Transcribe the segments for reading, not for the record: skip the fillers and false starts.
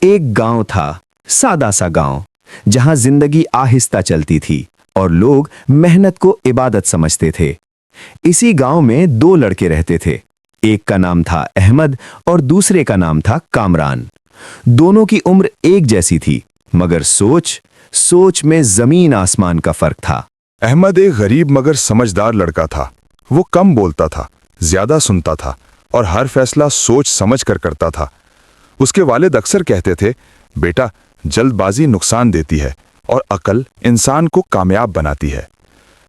एक गांव था, सादा सा गांव, जहां जिंदगी आहिस्ता चलती थी और लोग मेहनत को इबादत समझते थे। इसी गांव में दो लड़के रहते थे। एक का नाम था अहमद और दूसरे का नाम था कामरान। दोनों की उम्र एक जैसी थी, मगर सोच में जमीन आसमान का फर्क था। अहमद एक गरीब मगर समझदार लड़का था। वो कम बोलता था, ज्यादा सुनता था और हर फैसला सोच समझ कर करता था। उसके वालिद अक्सर कहते थे, बेटा, जल्दबाजी नुकसान देती है और अकल इंसान को कामयाब बनाती है।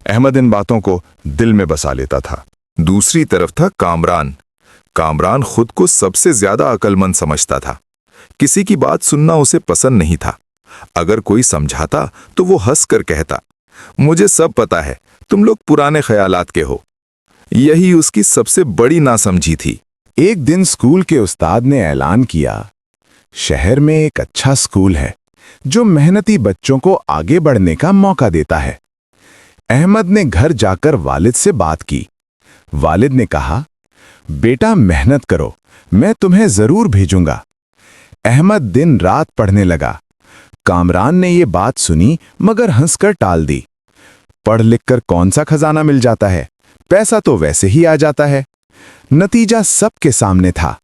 अहमद इन बातों को दिल में बसा लेता था। दूसरी तरफ था कामरान। कामरान खुद को सबसे ज्यादा अक्लमंद समझता था। किसी की बात सुनना उसे पसंद नहीं था। अगर कोई समझाता तो वो हंसकर कहता, मुझे सब पता है, तुम लोग पुराने ख्यालात के हो। यही उसकी सबसे बड़ी नासमझी थी। एक दिन स्कूल के उस्ताद ने ऐलान किया, शहर में एक अच्छा स्कूल है जो मेहनती बच्चों को आगे बढ़ने का मौका देता है। अहमद ने घर जाकर वालिद से बात की। वालिद ने कहा, बेटा मेहनत करो, मैं तुम्हें जरूर भेजूंगा। अहमद दिन रात पढ़ने लगा। कामरान ने ये बात सुनी मगर हंसकर टाल दी। पढ़ लिख कर कौन सा खजाना मिल जाता है, पैसा तो वैसे ही आ जाता है। नतीजा सबके सामने था।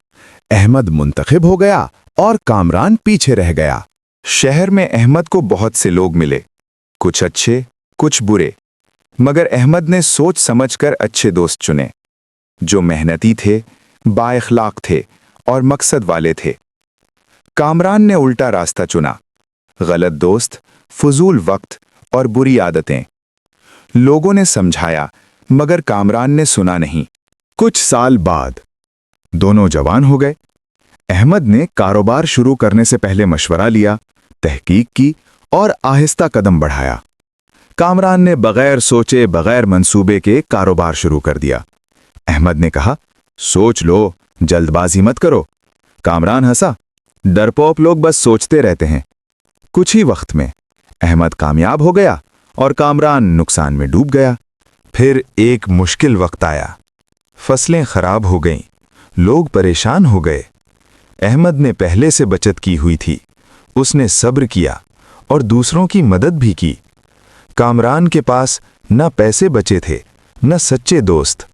अहमद मुंतखब हो गया और कामरान पीछे रह गया। शहर में अहमद को बहुत से लोग मिले, कुछ अच्छे कुछ बुरे, मगर अहमद ने सोच समझकर अच्छे दोस्त चुने, जो मेहनती थे, बाइखलाक थे और मकसद वाले थे। कामरान ने उल्टा रास्ता चुना, गलत दोस्त, फजूल वक्त और बुरी आदतें। लोगों ने समझाया मगर कामरान ने सुना नहीं। कुछ साल बाद दोनों जवान हो गए। अहमद ने कारोबार शुरू करने से पहले मशवरा लिया, तहकीक की और आहिस्ता कदम बढ़ाया। कामरान ने बगैर सोचे बगैर मंसूबे के कारोबार शुरू कर दिया। अहमद ने कहा, सोच लो, जल्दबाजी मत करो। कामरान हंसा, डरपोक लोग बस सोचते रहते हैं। कुछ ही वक्त में अहमद कामयाब हो गया और कामरान नुकसान में डूब गया। फिर एक मुश्किल वक्त आया। फसलें खराब हो गईं, लोग परेशान हो गए। अहमद ने पहले से बचत की हुई थी। उसने सब्र किया और दूसरों की मदद भी की। कामरान के पास न पैसे बचे थे, न सच्चे दोस्त।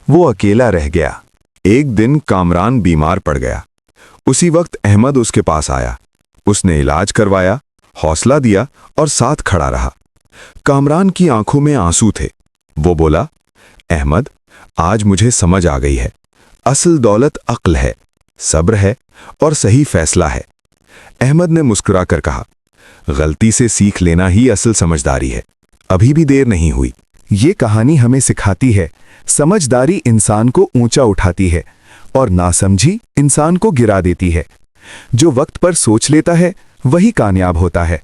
वो अकेला रह गया। एक दिन कामरान बीमार पड़ गया। उसी वक्त अहमद उसके पास आया। उसने इलाज करवाया, हौसला दिया और साथ खड़ा रहा। कामरान की आंखों में आंसू थे। वो बोला, अहमद, आज मुझे समझ आ गई है, असल दौलत अक्ल है, सब्र है और सही फैसला है। अहमद ने मुस्कुराकर कहा, गलती से सीख लेना ही असल समझदारी है। अभी भी देर नहीं हुई। ये कहानी हमें सिखाती है, समझदारी इंसान को ऊंचा उठाती है और नासमझी इंसान को गिरा देती है। जो वक्त पर सोच लेता है वही कामयाब होता है।